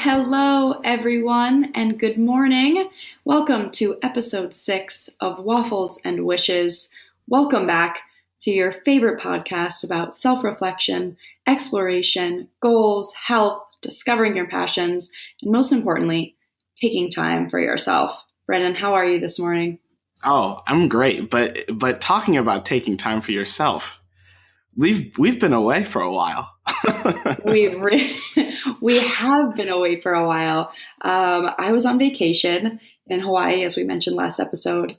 Hello, everyone, and good morning. Welcome to episode 6 of Waffles and Wishes. Welcome back to your favorite podcast about self-reflection, exploration, goals, health, discovering your passions, and most importantly, taking time for yourself. Brendan, how are you this morning? Oh, I'm great. But talking about taking time for yourself, we've been away for a while. We have been away for a while. I was on vacation in Hawaii, as we mentioned last episode.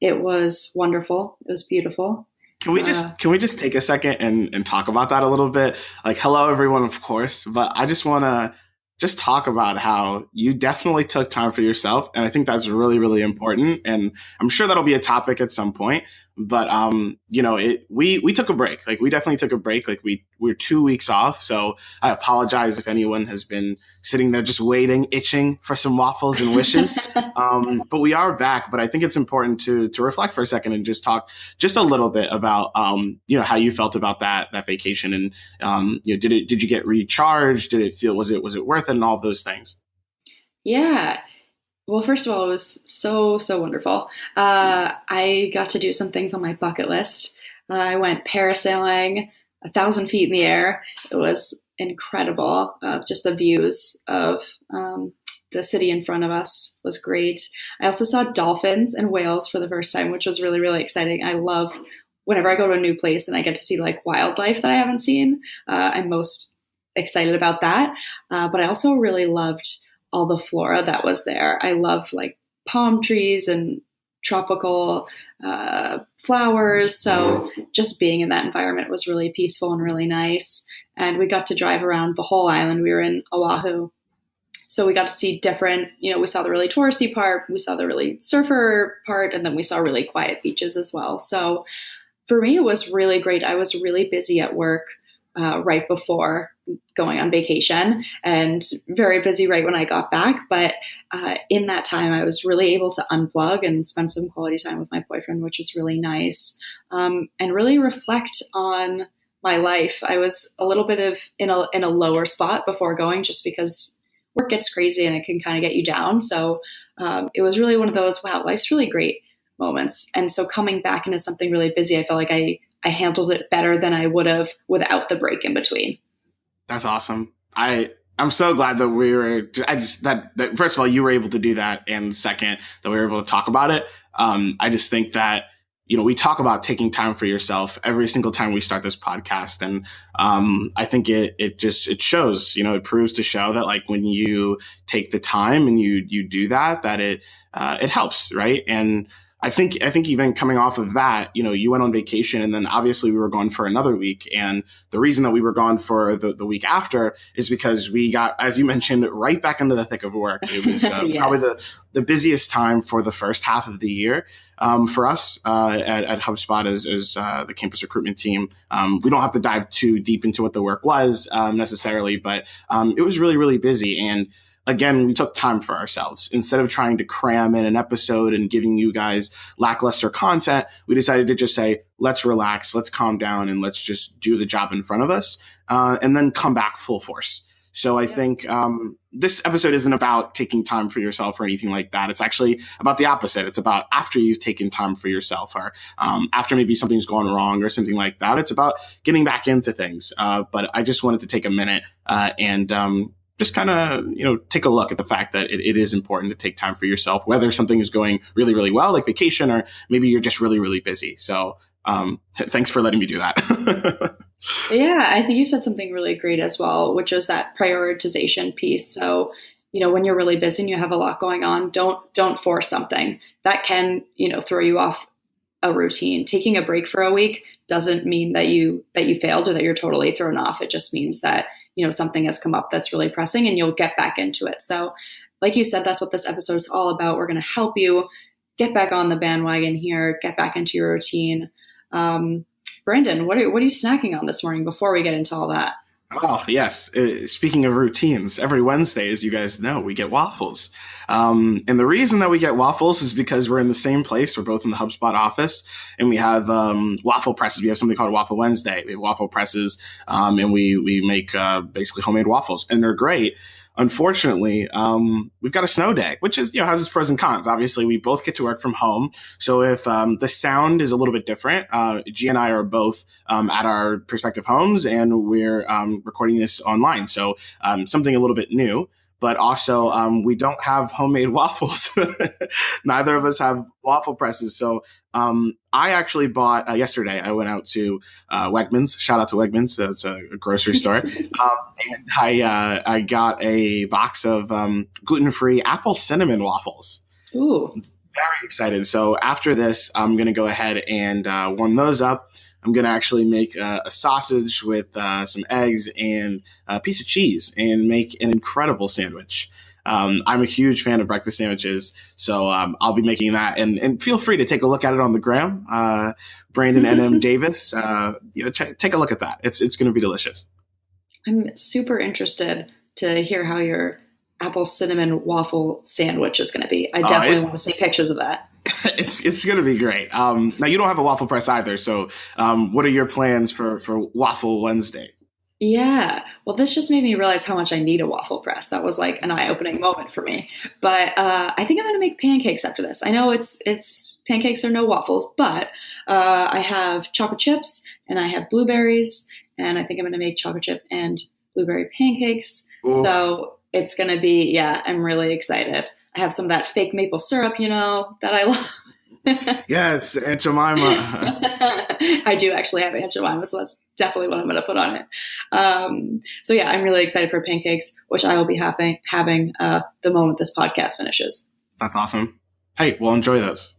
It was wonderful. It was beautiful. Can we just take a second and talk about that a little bit? Like, hello, everyone, of course. But I just want to just talk about how you definitely took time for yourself. And I think that's really, really important. And I'm sure that'll be a topic at some point. But, we took a break. Like, we definitely took a break. Like, we're 2 weeks off. So I apologize if anyone has been sitting there just waiting, itching for some waffles and wishes. But we are back. But I think it's important to reflect for a second and just talk just a little bit about, how you felt about that vacation. And, did you get recharged? Did it feel, was it worth it, and all of those things? Yeah. Well, first of all, it was so wonderful. I got to do some things on my bucket list. I went parasailing 1,000 feet in the air. It was incredible. Just the views of the city in front of us was great. I also saw dolphins and whales for the first time, which was really, really exciting. I love whenever I go to a new place and I get to see like wildlife that I haven't seen. I'm most excited about that. But I also really loved all the flora that was there. I love like palm trees and tropical flowers. So just being in that environment was really peaceful and really nice. And we got to drive around the whole island. We were in Oahu. So we got to see different, we saw the really touristy part, we saw the really surfer part, and then we saw really quiet beaches as well. So for me, it was really great. I was really busy at work right before going on vacation and very busy right when I got back. But in that time, I was really able to unplug and spend some quality time with my boyfriend, which was really nice, and really reflect on my life. I was a little bit in a lower spot before going, just because work gets crazy and it can kind of get you down. So it was really one of those, wow, life's really great moments. And so coming back into something really busy, I felt like I handled it better than I would have without the break in between. That's awesome. I'm so glad that that first of all, you were able to do that. And second, that we were able to talk about it. I just think that, we talk about taking time for yourself every single time we start this podcast. And I think it shows, it proves to show that like when you take the time and you do that it helps. Right. And I think even coming off of that, you went on vacation and then obviously we were gone for another week. And the reason that we were gone for the week after is because we got, as you mentioned, right back into the thick of work. It was Yes. Probably the busiest time for the first half of the year for us at HubSpot as the campus recruitment team. We don't have to dive too deep into what the work was necessarily, but it was really, really busy. And again, we took time for ourselves. Instead of trying to cram in an episode and giving you guys lackluster content, we decided to just say, let's relax, let's calm down, and let's just do the job in front of us, and then come back full force. So I think this episode isn't about taking time for yourself or anything like that. It's actually about the opposite. It's about after you've taken time for yourself, or after maybe something's gone wrong or something like that. It's about getting back into things. But I just wanted to take a minute and just kind of, take a look at the fact that it is important to take time for yourself, whether something is going really, really well, like vacation, or maybe you're just really, really busy. So thanks for letting me do that. Yeah, I think you said something really great as well, which is that prioritization piece. So, when you're really busy and you have a lot going on, don't force something that can, throw you off a routine. Taking a break for a week doesn't mean that you failed or that you're totally thrown off. It just means that, something has come up that's really pressing and you'll get back into it. So like you said, that's what this episode is all about. We're going to help you get back on the bandwagon here, get back into your routine. Brandon, what are you snacking on this morning before we get into all that? Oh, yes. Speaking of routines, every Wednesday, as you guys know, we get waffles. And the reason that we get waffles is because we're in the same place. We're both in the HubSpot office, and we have waffle presses. We have something called Waffle Wednesday. We have waffle presses, and we make basically homemade waffles, and they're great. unfortunately, we've got a snow day, which is, has its pros and cons. Obviously, we both get to work from home. So if the sound is a little bit different, G and I are both at our respective homes, and we're recording this online. So something a little bit new. But also, we don't have homemade waffles. Neither of us have waffle presses. So I actually bought yesterday. I went out to Wegmans. Shout out to Wegmans. That's a grocery store. And I got a box of gluten-free apple cinnamon waffles. Ooh. Very excited. So after this, I'm going to go ahead and warm those up. I'm going to actually make a sausage with some eggs and a piece of cheese and make an incredible sandwich. I'm a huge fan of breakfast sandwiches, so I'll be making that. And feel free to take a look at it on the gram. Brandon N.M. Davis, take a look at that. It's going to be delicious. I'm super interested to hear how your apple cinnamon waffle sandwich is going to be. I definitely want to see pictures of that. It's going to be great. Now, you don't have a waffle press either. So what are your plans for Waffle Wednesday? Yeah. Well, this just made me realize how much I need a waffle press. That was like an eye-opening moment for me. But I think I'm going to make pancakes after this. I know it's pancakes are no waffles, but I have chocolate chips and I have blueberries, and I think I'm going to make chocolate chip and blueberry pancakes. Ooh. So it's going to be, I'm really excited. I have some of that fake maple syrup, that I love. Yes, Aunt Jemima. I do actually have Aunt Jemima, so that's definitely what I'm going to put on it. I'm really excited for pancakes, which I will be having the moment this podcast finishes. That's awesome. Hey, well, enjoy those.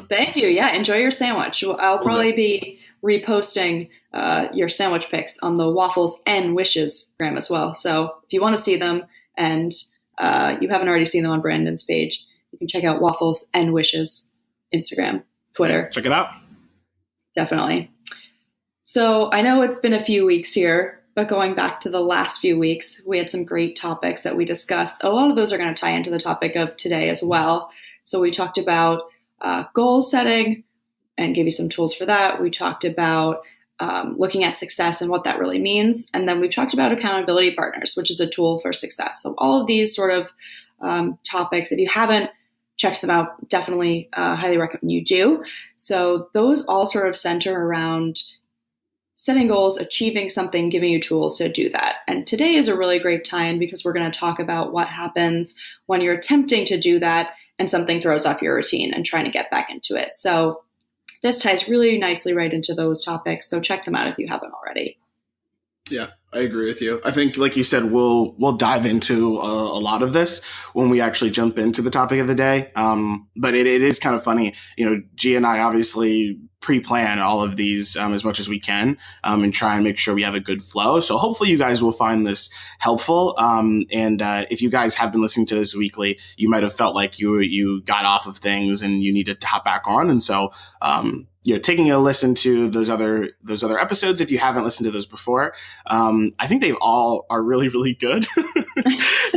Thank you. Yeah, enjoy your sandwich. I'll probably be reposting your sandwich pics on the Waffles and Wishes gram as well. So if you want to see them and you haven't already seen them on Brandon's page, you can check out Waffles and Wishes, Instagram, Twitter. Check it out. Definitely. So I know it's been a few weeks here, but going back to the last few weeks, we had some great topics that we discussed. A lot of those are going to tie into the topic of today as well. So we talked about goal setting and gave you some tools for that. We talked about looking at success and what that really means. And then we've talked about accountability partners, which is a tool for success. So all of these sort of topics, if you haven't checked them out, definitely highly recommend you do. So those all sort of center around setting goals, achieving something, giving you tools to do that. And today is a really great time because we're going to talk about what happens when you're attempting to do that and something throws off your routine and trying to get back into it. So this ties really nicely right into those topics. So check them out if you haven't already. Yeah, I agree with you. I think, like you said, we'll dive into a lot of this when we actually jump into the topic of the day. But it is kind of funny. G and I obviously pre-plan all of these as much as we can and try and make sure we have a good flow. So hopefully you guys will find this helpful. And if you guys have been listening to this weekly, you might have felt like you got off of things and you needed to hop back on. And so taking a listen to those other episodes, if you haven't listened to those before, I think they all are really, really good.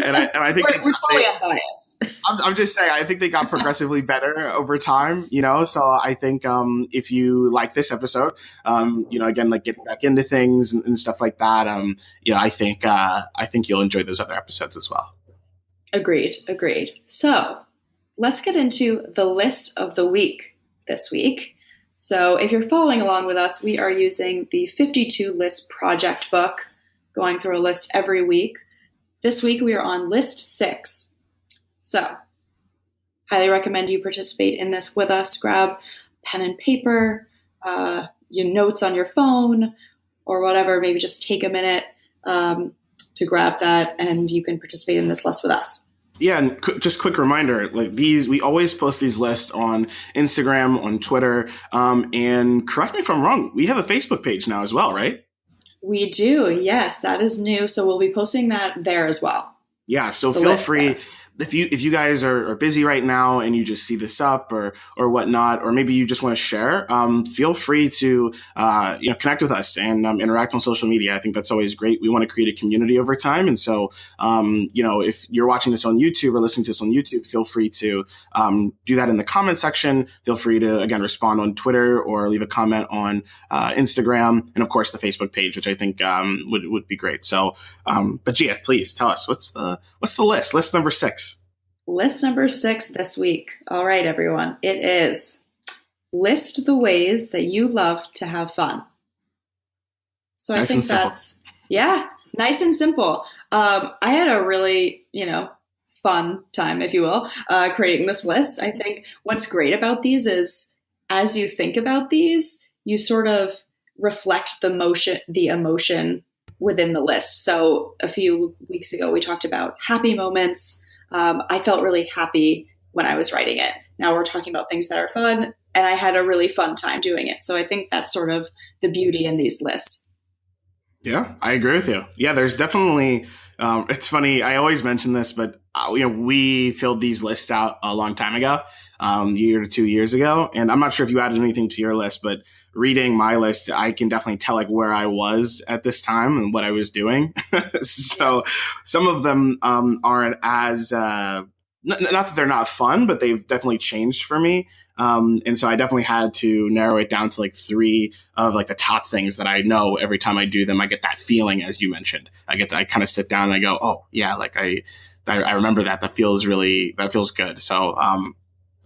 and I think we're totally unbiased. I'm just saying, I think they got progressively better over time, so I think if you like this episode, again, like getting back into things and stuff like that, I think you'll enjoy those other episodes as well. Agreed. So let's get into the list of the week this week. So if you're following along with us, we are using the 52 list project book, going through a list every week. This week we are on list 6. So highly recommend you participate in this with us. Grab pen and paper, your notes on your phone or whatever. Maybe just take a minute to grab that and you can participate in this list with us. Yeah, and just quick reminder, like these, we always post these lists on Instagram, on Twitter, and correct me if I'm wrong, we have a Facebook page now as well, right? We do, yes, that is new. So we'll be posting that there as well. Yeah, so feel free. if you guys are busy right now and you just see this up or whatnot, or maybe you just want to share, feel free to connect with us and interact on social media. I think that's always great. We want to create a community over time, and so if you're watching this on YouTube or listening to this on YouTube, feel free to do that in the comment section. Feel free to again respond on Twitter or leave a comment on Instagram, and of course the Facebook page, which I think would be great. So, but Gia, please tell us what's the list number 6. List number 6 this week. All right, everyone. It is list the ways that you love to have fun. So I think that's, yeah, nice and simple. I had a really, fun time, if you will, creating this list. I think what's great about these is as you think about these, you sort of reflect the emotion within the list. So a few weeks ago, we talked about happy moments. I felt really happy when I was writing it. Now we're talking about things that are fun, and I had a really fun time doing it. So I think that's sort of the beauty in these lists. Yeah, I agree with you. Yeah, there's definitely, it's funny, I always mention this, but we filled these lists out a long time ago, year to 2 years ago. And I'm not sure if you added anything to your list, but reading my list, I can definitely tell like where I was at this time and what I was doing. So some of them aren't as, not that they're not fun, but they've definitely changed for me. And so I definitely had to narrow it down to like 3 of like the top things that I know every time I do them. I get that feeling, as you mentioned. I kind of sit down and I go, oh yeah, like I remember that. That feels good. So I'm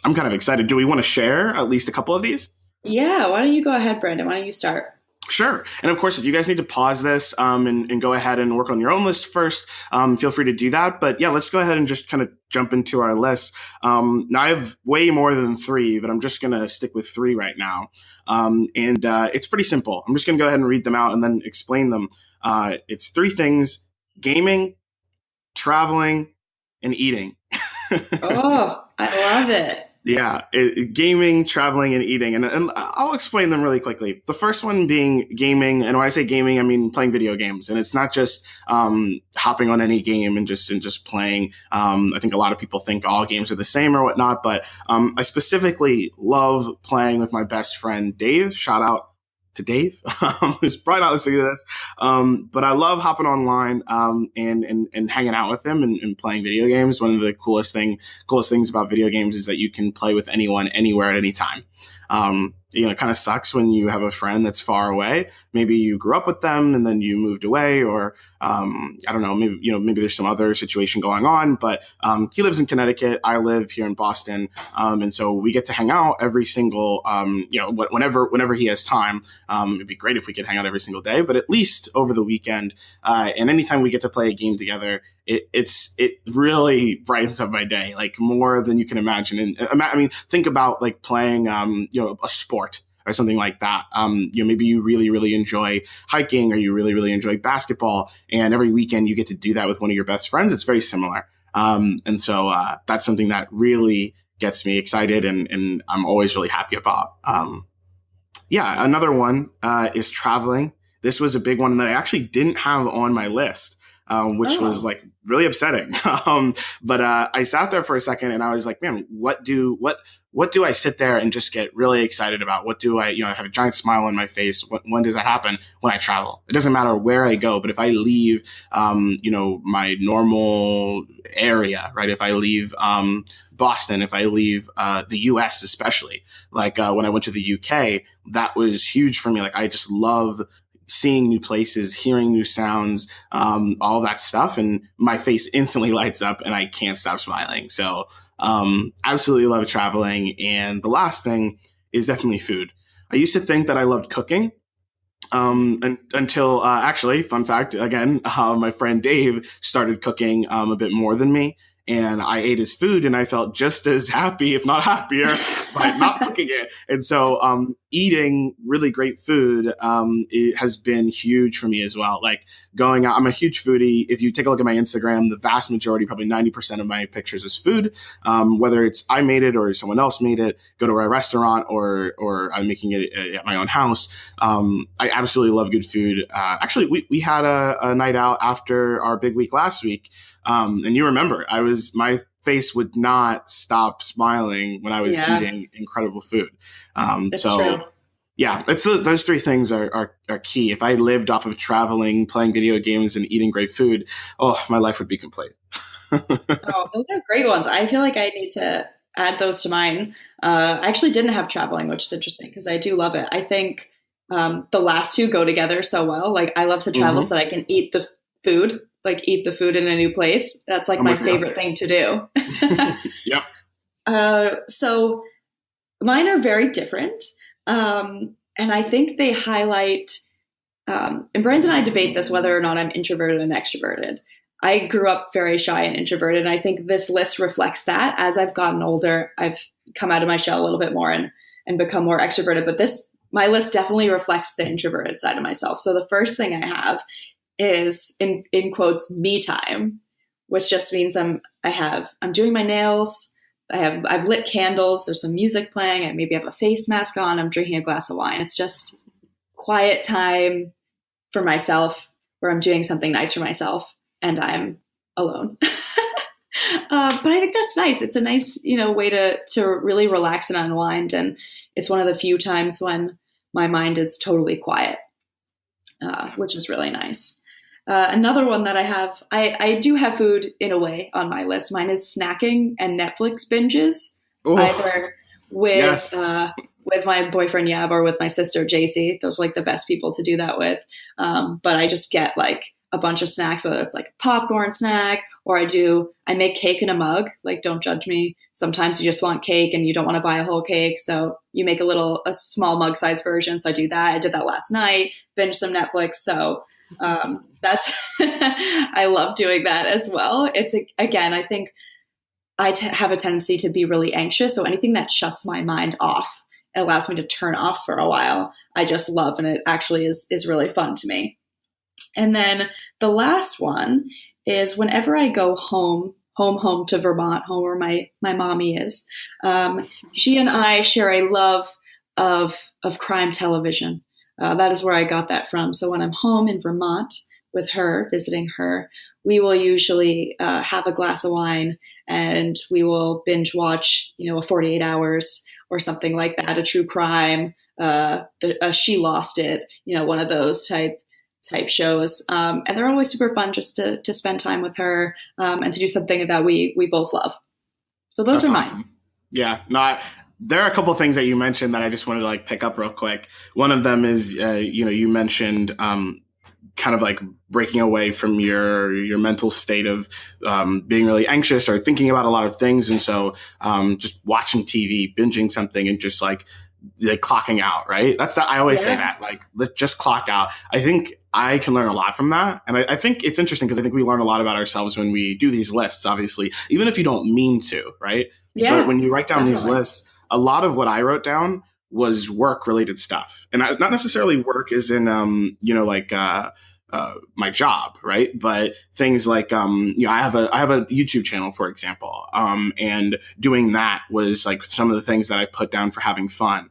kind of excited. Do we want to share at least a couple of these? Yeah. Why don't you go ahead, Brandon? Why don't you start? Sure. And of course, if you guys need to pause this and go ahead and work on your own list first, feel free to do that. But yeah, let's go ahead and just kind of jump into our list. Now, I have way more than 3, but I'm just going to stick with 3 right now. And it's pretty simple. I'm just going to go ahead and read them out and then explain them. It's 3 things: gaming, traveling, and eating. Oh, I love it. Yeah, gaming, traveling, and eating. And I'll explain them really quickly. The first one being gaming. And when I say gaming, I mean playing video games. And it's not just hopping on any game and just playing. I think a lot of people think all games are the same or whatnot. But I specifically love playing with my best friend, Dave. Shout out to Dave, who's probably not listening to this. But I love hopping online and hanging out with him and playing video games. One of the coolest things about video games is that you can play with anyone, anywhere, at any time. It kind of sucks when you have a friend that's far away. Maybe you grew up with them and then you moved away, or I don't know, maybe there's some other situation going on. But he lives in Connecticut. I live here in Boston, and so we get to hang out every single, whenever he has time. It'd be great if we could hang out every single day, but at least over the weekend. And anytime we get to play a game together, it really brightens up my day, like more than you can imagine. And I mean, think about like playing, a sport or something like that. Maybe you really, really enjoy hiking, or you really, really enjoy basketball, and every weekend you get to do that with one of your best friends. It's very similar. And so that's something that really gets me excited, and I'm always really happy about. Another one is traveling. This was a big one that I actually didn't have on my list. Which was like really upsetting. But I sat there for a second and I was like, man, what do I sit there and just get really excited about? What do I have a giant smile on my face? When does that happen? When I travel. It doesn't matter where I go, but if I leave, my normal area, right? If I leave, Boston, if I leave the US especially, like when I went to the UK, that was huge for me. Like I just love seeing new places, hearing new sounds, all that stuff. And my face instantly lights up and I can't stop smiling. So absolutely love traveling. And the last thing is definitely food. I used to think that I loved cooking. Until actually, fun fact, again, my friend Dave started cooking a bit more than me. And I ate his food and I felt just as happy, if not happier, by not cooking it. And so eating really great food it has been huge for me as well. Like going out, I'm a huge foodie. If you take a look at my Instagram, the vast majority, probably 90% of my pictures is food. Whether it's I made it or someone else made it, go to a restaurant or I'm making it at my own house. I absolutely love good food. Actually, we had a night out after our big week last week. And you remember, my face would not stop smiling when I was Yeah, eating incredible food. it's true. So yeah, it's those three things are key. If I lived off of traveling, playing video games, and eating great food, oh, my life would be complete. Oh, those are great ones. I feel like I need to add those to mine. I actually didn't have traveling, which is interesting because I do love it. I think the last two go together so well. Like I love to travel Hmm. so that I can eat the food, like eat the food in a new place. That's like I'm my with favorite thing to do. you. Yep. So mine are very different. And I think they highlight, and Brandon and I debate this whether or not I'm introverted and extroverted. I grew up very shy and introverted, and I think this list reflects that. As I've gotten older, I've come out of my shell a little bit more and become more extroverted. But my list definitely reflects the introverted side of myself. So the first thing I have is in quotes me time, which just means I'm doing my nails. I've lit candles. There's some music playing. I maybe have a face mask on. I'm drinking a glass of wine. It's just quiet time for myself where I'm doing something nice for myself and I'm alone. But I think that's nice. It's a nice, way to really relax and unwind. And it's one of the few times when my mind is totally quiet, which is really nice. Another one that I have, I do have food in a way on my list. Mine is snacking and Netflix binges, Oh, either with yes. with my boyfriend Yab or with my sister JC. Those are like the best people to do that with. But I just get like a bunch of snacks, whether it's like a popcorn snack or I make cake in a mug. Like, don't judge me. Sometimes you just want cake and you don't want to buy a whole cake, so you make a small mug size version. So I do that. I did that last night. Binge some Netflix. So that's I love doing that as well. It's again, I think have a tendency to be really anxious, so anything that shuts my mind off, it allows me to turn off for a while. I just love, and it actually is really fun to me. And then the last one is whenever I go home to Vermont, home where my mommy is. She and I share a love of crime television. That is where I got that from. So when I'm home in Vermont with her, visiting her, we will usually have a glass of wine and we will binge watch, a 48 hours or something like that, a true crime, She Lost It, one of those type shows. And they're always super fun just to spend time with her and to do something that we both love. So those That's are mine. awesome. Yeah, no, there are a couple of things that you mentioned that I just wanted to like pick up real quick. One of them is, you mentioned kind of like breaking away from your mental state of being really anxious or thinking about a lot of things, and so just watching TV, binging something, and just like clocking out. Right? I always say Yeah. that, like, let's just clock out. I think I can learn a lot from that, and I think it's interesting because I think we learn a lot about ourselves when we do these lists. Obviously, even if you don't mean to, right? But Yeah, when you write down these definitely. lists, a lot of what I wrote down was work related stuff, and not necessarily work as in my job, right? But things like I have a YouTube channel, for example, and doing that was like some of the things that I put down for having fun.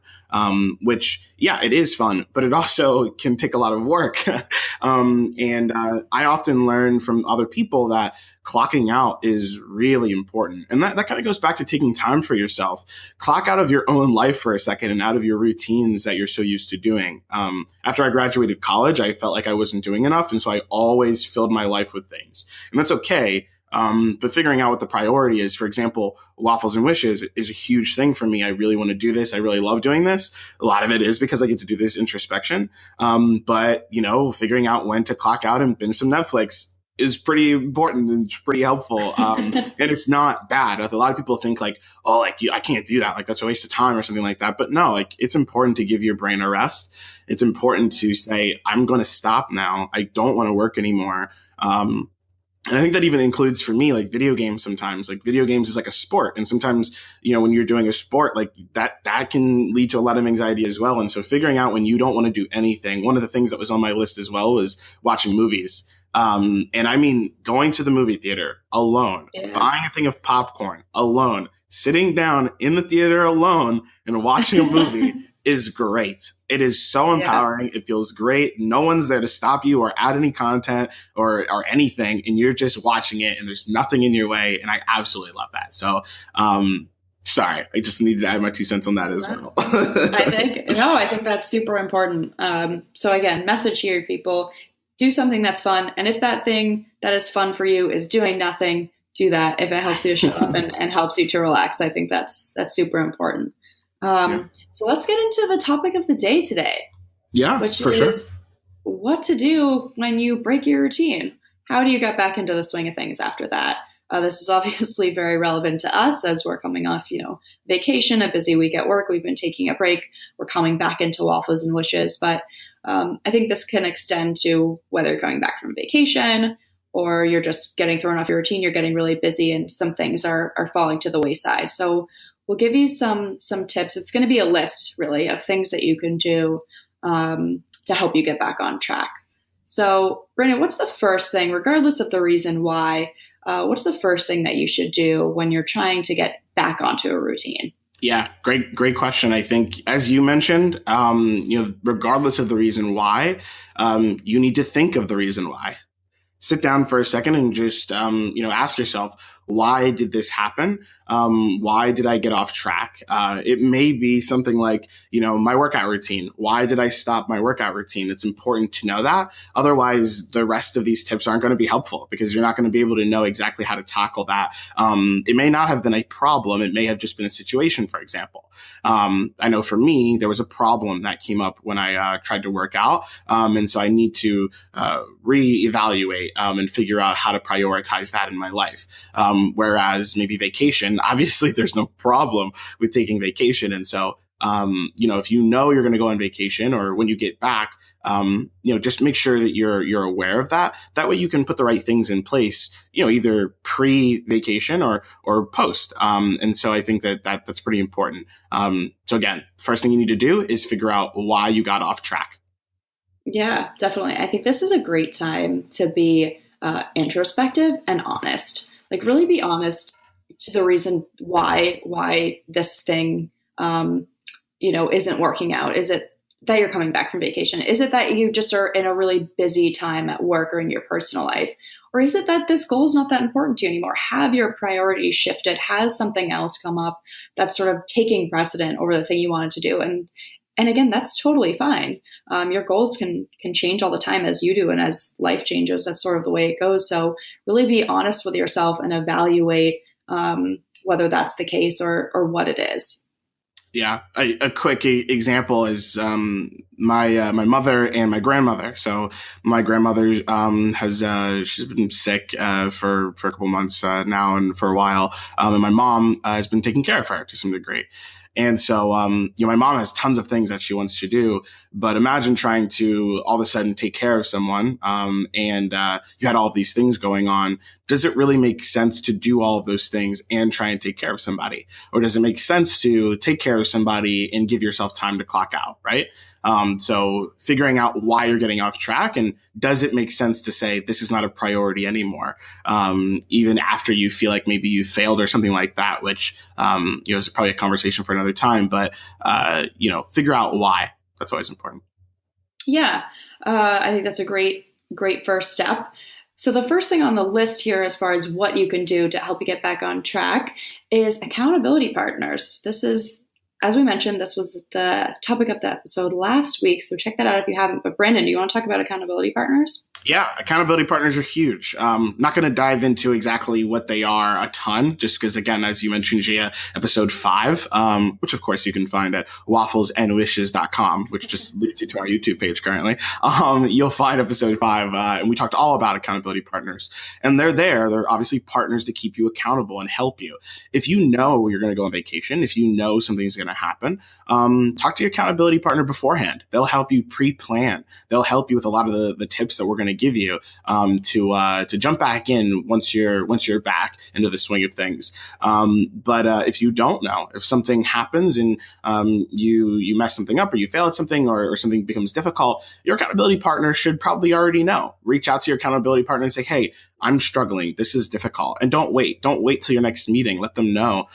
Which, yeah, it is fun, but it also can take a lot of work. And I often learn from other people that clocking out is really important. And that kind of goes back to taking time for yourself. Clock out of your own life for a second and out of your routines that you're so used to doing. After I graduated college, I felt like I wasn't doing enough. And so I always filled my life with things. And that's okay. But figuring out what the priority is, for example, waffles and wishes is a huge thing for me. I really want to do this. I really love doing this. A lot of it is because I get to do this introspection. But figuring out when to clock out and binge some Netflix is pretty important and it's pretty helpful. And it's not bad. Like, a lot of people think like, oh, like I can't do that. Like that's a waste of time or something like that. But no, like it's important to give your brain a rest. It's important to say, I'm going to stop now. I don't want to work anymore. And I think that even includes for me, like video games sometimes. Like video games is like a sport. And sometimes, when you're doing a sport, like that can lead to a lot of anxiety as well. And so figuring out when you don't want to do anything, one of the things that was on my list as well was watching movies. And I mean, going to the movie theater alone, Yeah. buying a thing of popcorn alone, sitting down in the theater alone and watching a movie is great. It is so Yeah. empowering. It feels great. No one's there to stop you or add any content or anything. And you're just watching it and there's nothing in your way. And I absolutely love that. So, sorry, I just needed to add my 2 cents on that as No. well. I think that's super important. So again, message here, people, do something that's fun. And if that thing that is fun for you is doing nothing, do that. If it helps you to shut up and helps you to relax, I think that's super important. Yeah. So let's get into the topic of the day today, Yeah, which for sure. is what to do when you break your routine. How do you get back into the swing of things after that? This is obviously very relevant to us as we're coming off, vacation, a busy week at work. We've been taking a break. We're coming back into waffles and wishes. But I think this can extend to whether you're coming back from vacation or you're just getting thrown off your routine. You're getting really busy and some things are falling to the wayside. So we'll give you some tips. It's going to be a list, really, of things that you can do to help you get back on track. So, Brandon, what's the first thing, regardless of the reason why, what's the first thing that you should do when you're trying to get back onto a routine? Yeah, great question. I think, as you mentioned, regardless of the reason why, you need to think of the reason why. Sit down for a second and just, ask yourself, why did this happen? Why did I get off track? It may be something like, my workout routine. Why did I stop my workout routine? It's important to know that. Otherwise, the rest of these tips aren't going to be helpful because you're not going to be able to know exactly how to tackle that. It may not have been a problem. It may have just been a situation, for example. I know for me, there was a problem that came up when I tried to work out. And so I need to reevaluate and figure out how to prioritize that in my life. Whereas maybe vacation, obviously there's no problem with taking vacation. And so, if you're going to go on vacation or when you get back, just make sure that you're aware of that. That way you can put the right things in place, either pre-vacation or post. And so I think that's pretty important. So again, the first thing you need to do is figure out why you got off track. Yeah, definitely. I think this is a great time to be introspective and honest. Like really be honest to the reason why this thing isn't working out. Is it that you're coming back from vacation? Is it that you just are in a really busy time at work or in your personal life? Or is it that this goal is not that important to you anymore? Have your priorities shifted? Has something else come up that's sort of taking precedent over the thing you wanted to do? And again, that's totally fine. Your goals can change all the time as you do, and as life changes, that's sort of the way it goes. So really be honest with yourself and evaluate whether that's the case or what it is. Yeah, a quick example is my mother and my grandmother. So my grandmother she's been sick for a couple months now and for a while, and my mom has been taking care of her to some degree. And so, my mom has tons of things that she wants to do, but imagine trying to all of a sudden take care of someone, and you had all of these things going on. Does it really make sense to do all of those things and try and take care of somebody? Or does it make sense to take care of somebody and give yourself time to clock out, right? So figuring out why you're getting off track and does it make sense to say this is not a priority anymore, even after you feel like maybe you failed or something like that, which is probably a conversation for another time. But figure out why. That's always important. Yeah, I think that's a great first step. So the first thing on the list here, as far as what you can do to help you get back on track, is accountability partners. This is, as we mentioned, this was the topic of the episode last week, so check that out if you haven't. But Brandon, do you want to talk about accountability partners? Yeah, accountability partners are huge. Not going to dive into exactly what they are a ton, just because, again, as you mentioned, Gia, episode 5, which of course you can find at waffles&wishes.com, which just leads you to our YouTube page currently. You'll find episode 5, and we talked all about accountability partners. And they're obviously partners to keep you accountable and help you. If you know you're going to go on vacation, if you know something's going to happen, talk to your accountability partner beforehand. They'll help you pre-plan. They'll help you with a lot of the tips that we're going to give you to jump back in once you're back into the swing of things. But if you don't know, if something happens and you mess something up or you fail at something or something becomes difficult, your accountability partner should probably already know. Reach out to your accountability partner and say, hey, I'm struggling. This is difficult. And don't wait. Don't wait till your next meeting. Let them know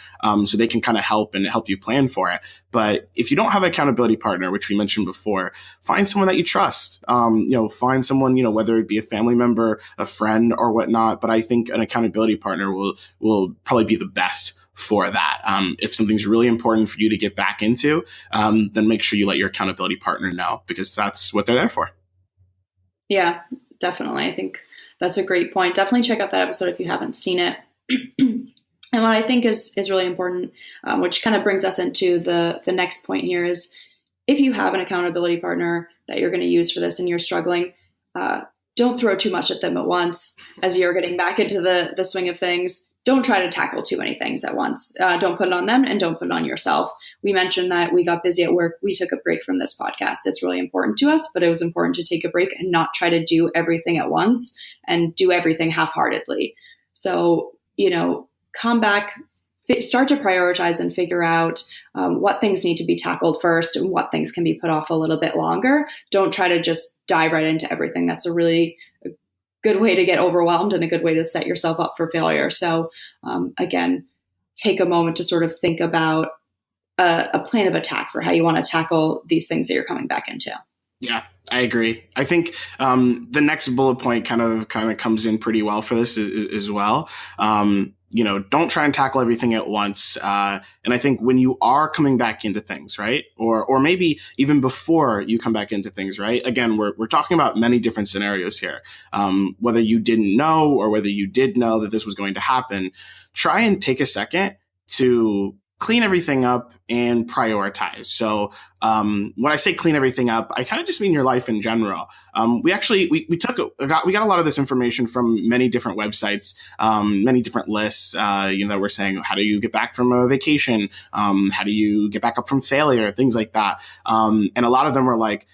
so they can kind of help you plan for it. But if you don't have an accountability partner, which we mentioned before, find someone that you trust. Find someone, whether it be a family member, a friend, or whatnot. But I think an accountability partner will probably be the best for that. If something's really important for you to get back into, then make sure you let your accountability partner know, because that's what they're there for. Yeah, definitely. I think that's a great point. Definitely check out that episode if you haven't seen it. And what I think is really important, which kind of brings us into the next point here, is if you have an accountability partner that you're going to use for this and you're struggling, don't throw too much at them at once as you're getting back into the swing of things. Don't try to tackle too many things at once. Don't put it on them and don't put it on yourself. We mentioned that we got busy at work. We took a break from this podcast. It's really important to us, but it was important to take a break and not try to do everything at once and do everything half-heartedly. So, come back, start to prioritize and figure out what things need to be tackled first and what things can be put off a little bit longer. Don't try to just dive right into everything. That's a really good way to get overwhelmed and a good way to set yourself up for failure. So again, take a moment to sort of think about a plan of attack for how you want to tackle these things that you're coming back into. Yeah, I agree. I think the next bullet point kind of comes in pretty well for this as well. Don't try and tackle everything at once. And I think when you are coming back into things, right? Or maybe even before you come back into things, right? Again, we're talking about many different scenarios here. Whether you didn't know or whether you did know that this was going to happen, try and take a second to clean everything up and prioritize. So when I say clean everything up, I kind of just mean your life in general. We got a lot of this information from many different websites, many different lists, that were saying, how do you get back from a vacation? How do you get back up from failure? Things like that. And a lot of them were like,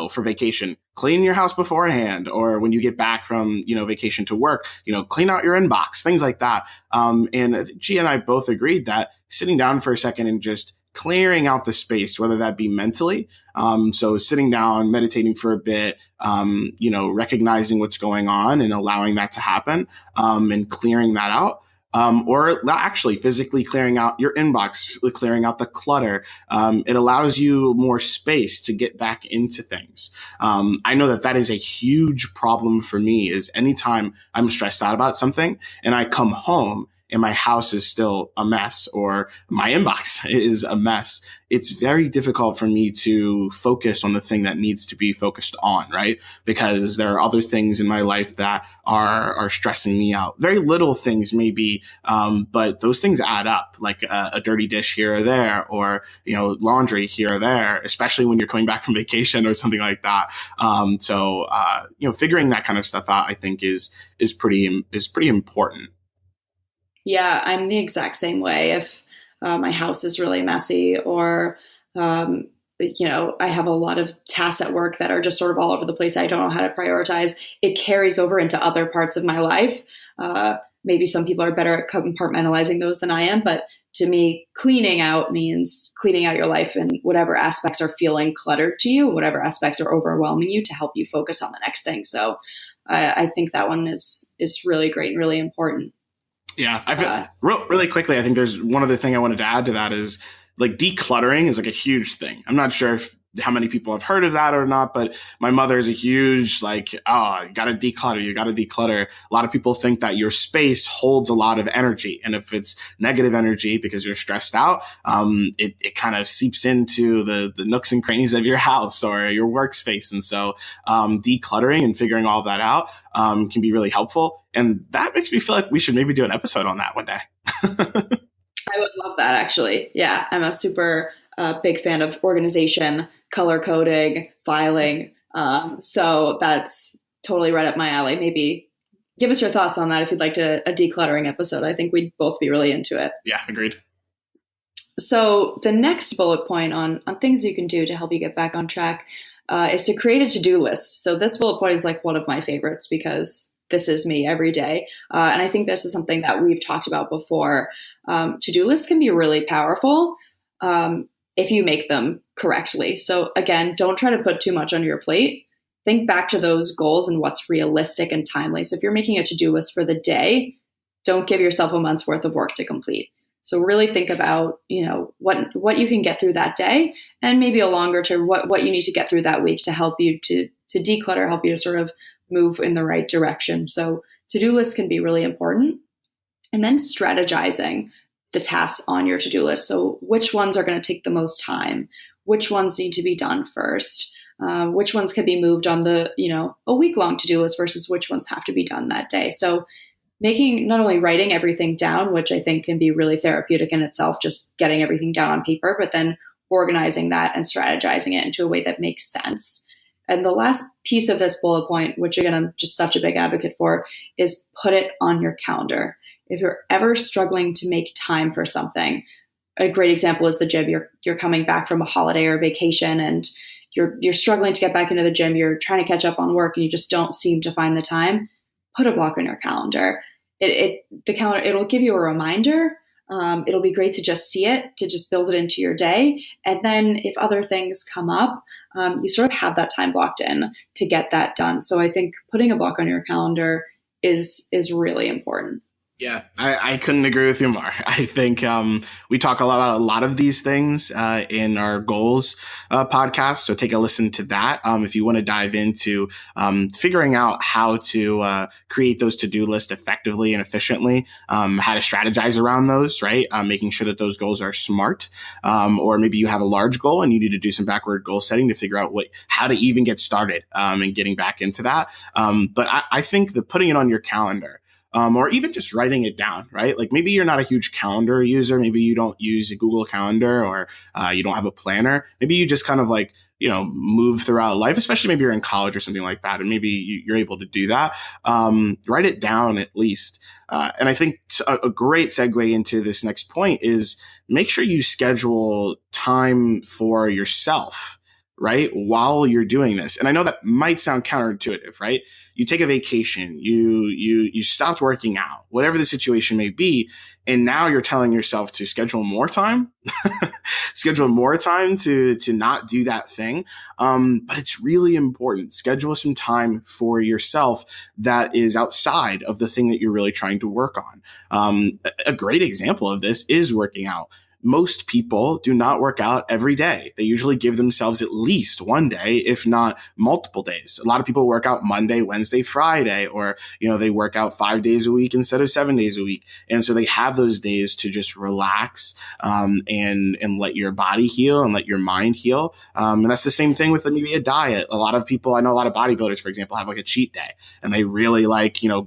for vacation, clean your house beforehand, or when you get back from, vacation to work, clean out your inbox, things like that. And Gia and I both agreed that sitting down for a second and just clearing out the space, whether that be mentally, so sitting down, meditating for a bit, recognizing what's going on and allowing that to happen, and clearing that out. Or actually physically clearing out your inbox, clearing out the clutter. It allows you more space to get back into things. I know that is a huge problem for me, is anytime I'm stressed out about something and I come home and my house is still a mess or my inbox is a mess, it's very difficult for me to focus on the thing that needs to be focused on, right? Because there are other things in my life that are stressing me out. Very little things maybe, but those things add up, like a dirty dish here or there, or, laundry here or there, especially when you're coming back from vacation or something like that. So figuring that kind of stuff out, I think is pretty important. Yeah, I'm the exact same way. If my house is really messy, or, I have a lot of tasks at work that are just sort of all over the place, I don't know how to prioritize, it carries over into other parts of my life. Maybe some people are better at compartmentalizing those than I am, but to me, cleaning out means cleaning out your life and whatever aspects are feeling cluttered to you, whatever aspects are overwhelming you, to help you focus on the next thing. So I think that one is really great and really important. Yeah, I feel really quickly. I think there's one other thing I wanted to add to that is, like, decluttering is like a huge thing. I'm not sure how many people have heard of that or not, but my mother is a huge, like, you got to declutter. A lot of people think that your space holds a lot of energy. And if it's negative energy because you're stressed out, it kind of seeps into the nooks and crannies of your house or your workspace. And so decluttering and figuring all that out can be really helpful. And that makes me feel like we should maybe do an episode on that one day. I would love that, actually. Yeah, I'm a super big fan of organization, color coding, filing. So that's totally right up my alley. Maybe give us your thoughts on that if you'd like a decluttering episode. I think we'd both be really into it. Yeah, agreed. So the next bullet point on things you can do to help you get back on track is to create a to-do list. So this bullet point is like one of my favorites because this is me every day. And I think this is something that we've talked about before. To-do lists can be really powerful if you make them correctly. So again, don't try to put too much on your plate. think back to those goals and what's realistic and timely. So if you're making a to-do list for the day, don't give yourself a month's worth of work to complete. So really think about, what you can get through that day, and maybe a longer term, what you need to get through that week to help you to declutter, help you to sort of move in the right direction. So to-do lists can be really important. And then strategizing the tasks on your to-do list. So which ones are going to take the most time? Which ones need to be done first? Which ones can be moved on the, a week-long to-do list versus which ones have to be done that day. So not only writing everything down, which I think can be really therapeutic in itself, just getting everything down on paper, but then organizing that and strategizing it into a way that makes sense. And the last piece of this bullet point, which again, I'm just such a big advocate for, is put it on your calendar. If you're ever struggling to make time for something, a great example is the gym. You're coming back from a holiday or vacation and you're struggling to get back into the gym. You're trying to catch up on work and you just don't seem to find the time. Put a block on your calendar. The calendar, it'll give you a reminder. It'll be great to just see it, to just build it into your day. And then if other things come up, you sort of have that time blocked in to get that done. So I think putting a block on your calendar is really important. Yeah, I couldn't agree with you more. I think we talk about a lot of these things in our goals podcast. So take a listen to that if you want to dive into figuring out how to create those to-do lists effectively and efficiently, how to strategize around those, right? Making sure that those goals are smart, or maybe you have a large goal and you need to do some backward goal setting to figure out how to even get started and getting back into that. But I think that putting it on your calendar, or even just writing it down, right? Like maybe you're not a huge calendar user. Maybe you don't use a Google Calendar, or you don't have a planner. Maybe you just kind of move throughout life, especially maybe you're in college or something like that. And maybe you're able to do that. Write it down at least. And I think a great segue into this next point is make sure you schedule time for yourself, right? While you're doing this. And I know that might sound counterintuitive, right? You take a vacation, you stopped working out, whatever the situation may be. And now you're telling yourself to schedule more time, schedule more time to not do that thing. But it's really important. Schedule some time for yourself that is outside of the thing that you're really trying to work on. A great example of this is working out. Most people do not work out every day. They usually give themselves at least one day, if not multiple days. A lot of people work out Monday, Wednesday, Friday, or, they work out 5 days a week instead of 7 days a week. And so they have those days to just relax, and let your body heal and let your mind heal. And that's the same thing with maybe a diet. I know a lot of bodybuilders, for example, have a cheat day, and they really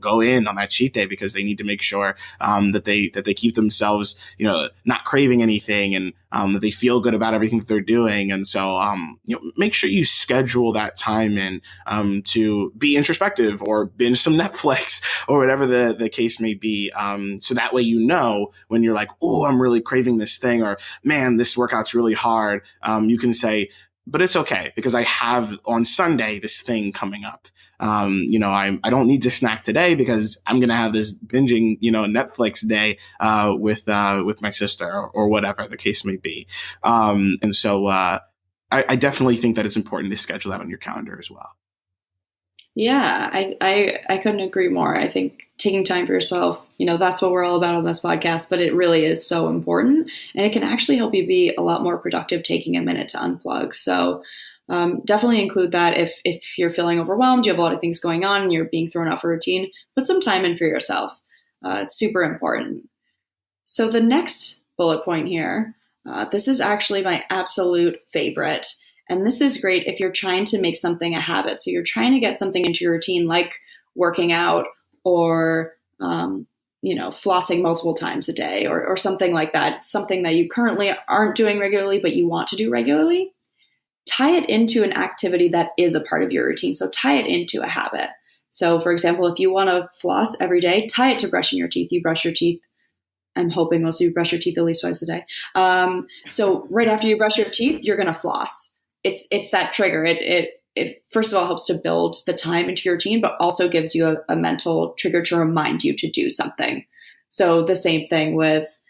go in on that cheat day because they need to make sure, that they keep themselves, not craving anything, and that they feel good about everything that they're doing. And so make sure you schedule that time in to be introspective or binge some Netflix or whatever the case may be, so that way when you're like, oh, I'm really craving this thing, or man, this workout's really hard, you can say, but it's okay because I have on Sunday this thing coming up. I don't need to snack today because I'm going to have this binging, Netflix day with my sister, or whatever the case may be. And so I definitely think that it's important to schedule that on your calendar as well. Yeah, I couldn't agree more. I think taking time for yourself, that's what we're all about on this podcast, but it really is so important, and it can actually help you be a lot more productive taking a minute to unplug. So definitely include that if you're feeling overwhelmed, you have a lot of things going on, and you're being thrown off a routine, put some time in for yourself. It's super important. So the next bullet point here, this is actually my absolute favorite. And this is great if you're trying to make something a habit. So you're trying to get something into your routine, like working out, or, flossing multiple times a day, or something like that. Something that you currently aren't doing regularly, but you want to do regularly. Tie it into an activity that is a part of your routine. So tie it into a habit. So for example, if you want to floss every day, tie it to brushing your teeth. You brush your teeth. I'm hoping most of you brush your teeth at least twice a day. So right after you brush your teeth, you're going to floss. It's that trigger. It first of all helps to build the time into your routine, but also gives you a mental trigger to remind you to do something. So the same thing with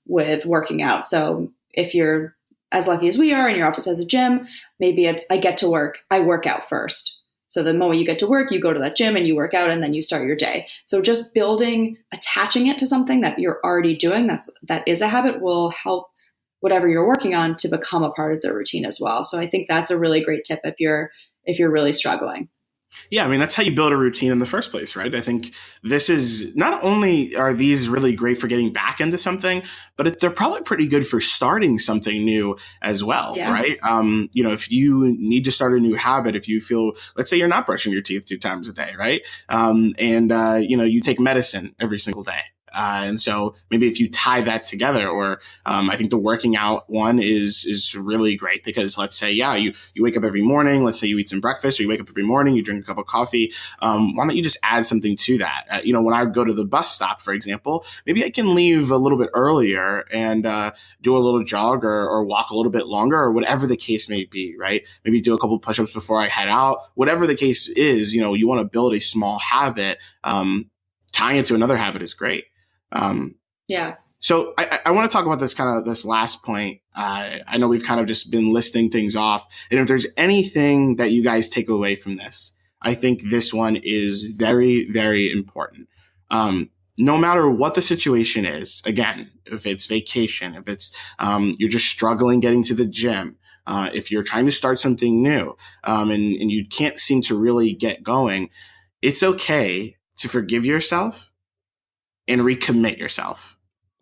working out. So if you're as lucky as we are and your office has a gym, maybe it's I work out first. So the moment you get to work, you go to that gym and you work out and then you start your day. So just attaching it to something that you're already doing, that is a habit, will help whatever you're working on to become a part of the routine as well. So I think that's a really great tip if you're really struggling. Yeah, I mean, that's how you build a routine in the first place, right? I think this is not only are these really great for getting back into something, but they're probably pretty good for starting something new as well, Yeah. right? If you need to start a new habit, if you feel, let's say you're not brushing your teeth 2 times a day, right? You take medicine every single day. And so maybe if you tie that together, or I think the working out one is really great, because let's say, you wake up every morning, let's say you eat some breakfast, or you wake up every morning, you drink a cup of coffee. Why don't you just add something to that? When I go to the bus stop, for example, maybe I can leave a little bit earlier and do a little jog or walk a little bit longer, or whatever the case may be, right? Maybe do a couple push-ups before I head out. Whatever the case is, you want to build a small habit. Tying it to another habit is great. Yeah. So I want to talk about this last point. I know we've kind of just been listing things off, and if there's anything that you guys take away from this, I think this one is very, very important. No matter what the situation is, again, if it's vacation, if it's you're just struggling getting to the gym, if you're trying to start something new, and you can't seem to really get going, it's okay to forgive yourself and recommit yourself,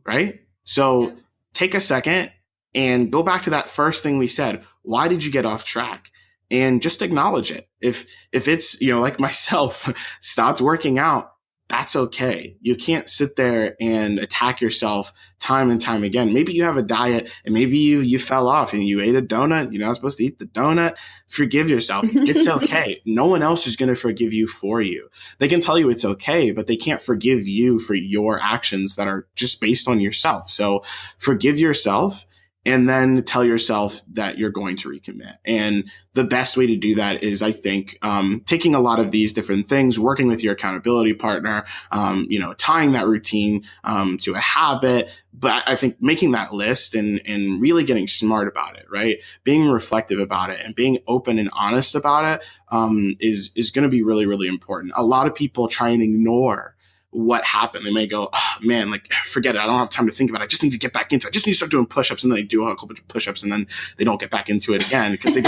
right? So take a second and go back to that first thing we said. Why did you get off track? And just acknowledge it. If it's, like myself, stopped working out, that's okay. You can't sit there and attack yourself time and time again. Maybe you have a diet and maybe you fell off and you ate a donut. You're not supposed to eat the donut. Forgive yourself. It's okay. No one else is going to forgive you for you. They can tell you it's okay, but they can't forgive you for your actions that are just based on yourself. So forgive yourself, and then tell yourself that you're going to recommit. And the best way to do that is, I think, taking a lot of these different things, working with your accountability partner, tying that routine to a habit. But I think making that list and really getting smart about it, right? Being reflective about it and being open and honest about it is going to be really, really important. A lot of people try and ignore what happened. They may go, oh, man, forget it. I don't have time to think about it. I just need to get back into it. I just need to start doing push-ups. And then they do a couple bunch of push-ups and then they don't get back into it again because they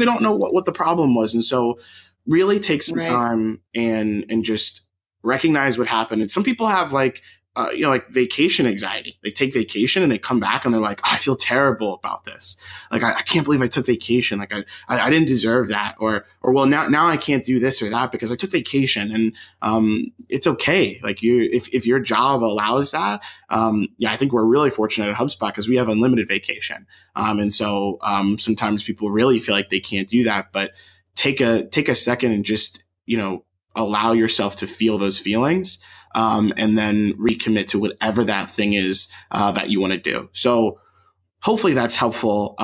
don't know what the problem was. And so really take some time and just recognize what happened. And some people have vacation anxiety. They take vacation and they come back and they're like, oh, I feel terrible about this. I can't believe I took vacation. I didn't deserve that. Or well, now I can't do this or that because I took vacation. And it's okay. If your job allows that, I think we're really fortunate at HubSpot because we have unlimited vacation. And so sometimes people really feel like they can't do that, but take a second and just, allow yourself to feel those feelings. And then recommit to whatever that thing is that you want to do. So hopefully that's helpful.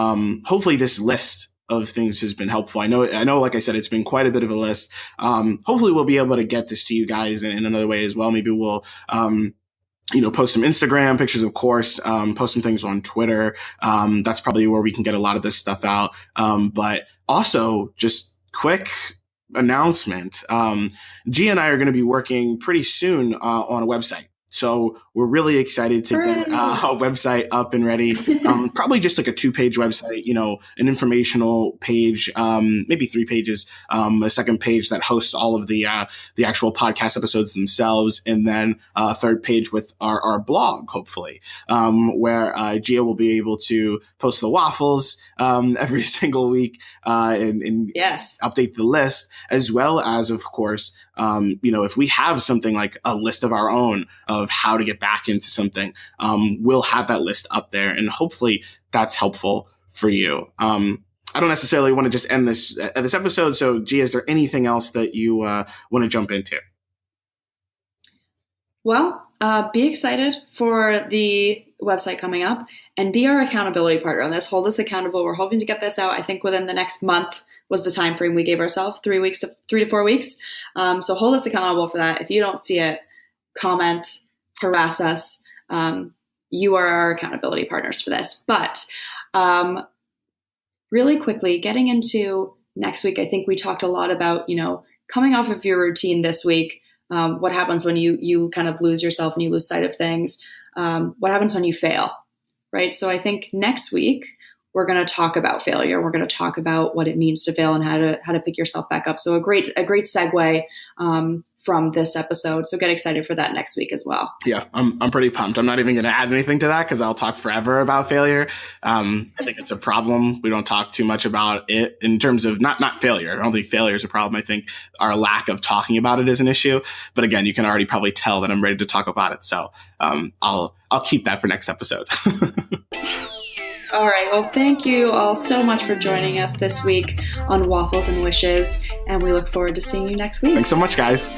Hopefully this list of things has been helpful. I know, like I said, it's been quite a bit of a list. Hopefully we'll be able to get this to you guys in another way as well. Maybe we'll post some Instagram pictures, of course, post some things on Twitter. That's probably where we can get a lot of this stuff out. But also just quick announcement. G and I are going to be working pretty soon on a website. So we're really excited to get a website up and ready. Probably just like a 2-page website, an informational page, maybe 3 pages, a second page that hosts all of the actual podcast episodes themselves, and then a third page with our blog, hopefully, where Gia will be able to post the waffles every single week and yes, update the list, as well as, of course, if we have something like a list of our own of how to get back into something, we'll have that list up there, and hopefully that's helpful for you. I don't necessarily want to just end this episode. So, Gia, is there anything else that you want to jump into? Well, be excited for the website coming up and be our accountability partner on this. Hold us accountable. We're hoping to get this out, I think, within the next month was the time frame we gave ourselves, 3 to 4 weeks. So hold us accountable for that. If you don't see it, comment, harass us. You are our accountability partners for this. But really quickly, getting into next week, I think we talked a lot about, coming off of your routine this week. What happens when you kind of lose yourself and you lose sight of things? What happens when you fail, right? So I think next week we're going to talk about failure. We're going to talk about what it means to fail and how to pick yourself back up. So a great segue from this episode. So get excited for that next week as well. Yeah, I'm pretty pumped. I'm not even going to add anything to that because I'll talk forever about failure. I think it's a problem. We don't talk too much about it in terms of not failure. I don't think failure is a problem. I think our lack of talking about it is an issue. But again, you can already probably tell that I'm ready to talk about it. So I'll keep that for next episode. All right. Well, thank you all so much for joining us this week on Waffles and Wishes, and we look forward to seeing you next week. Thanks so much, guys.